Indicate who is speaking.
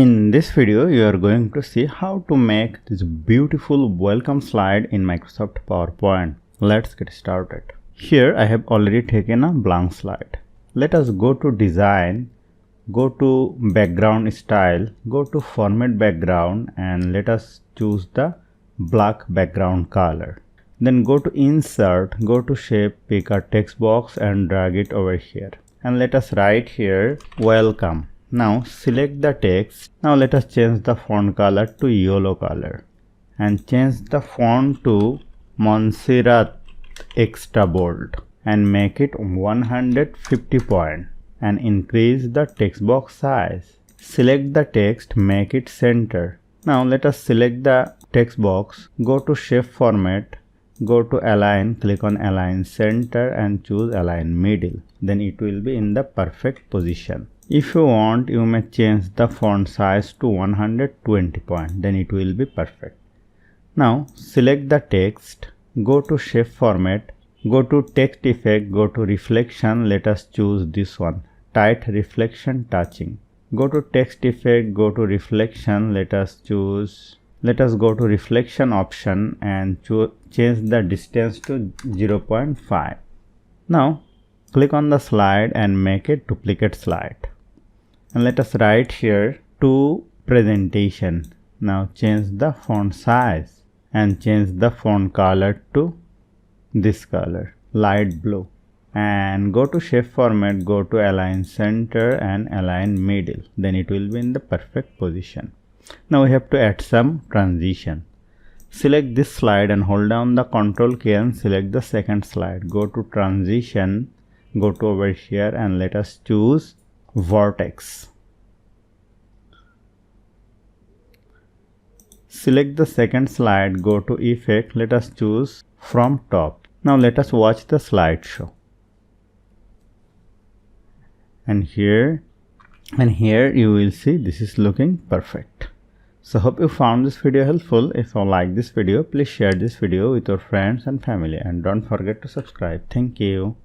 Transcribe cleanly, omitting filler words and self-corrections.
Speaker 1: In this video, you are going to see how to make this beautiful welcome slide in Microsoft PowerPoint. Let's get started. Here I have already taken a blank slide. Let us go to Design, go to Background Style, go to Format Background, and let us choose the black background color. Then go to Insert, go to Shape, pick a text box and drag it over here. And let us write here Welcome. Now select the text. Now let us change the font color to yellow color and change the font to Montserrat extra bold and make it 150 point and increase the text box size. Select the text, make it center. Now let us select the text box, go to shape format, go to align, click on align center and choose align middle. Then it will be in the perfect position. If you want, you may change the font size to 120 point, then it will be perfect. Now select the text, go to shape format, go to text effect, go to reflection, let us choose this one, tight reflection touching. Go to text effect, go to reflection, let us go to reflection option and change the distance to 0.5. Now click on the slide and make a duplicate slide. And let us write here to presentation. Now change the font size and change the font color to this color, light blue. And go to shape format, go to align center and align middle. Then it will be in the perfect position. Now we have to add some transition. Select this slide and hold down the Ctrl key and select the second slide. Go to transition, go to over here and let us choose Vortex. Select the second slide, go to effect, let us choose from top. Now let us watch the slideshow. And here you will see this is looking perfect. So hope you found this video helpful. If you like this video, please share this video with your friends and family and don't forget to subscribe. Thank you.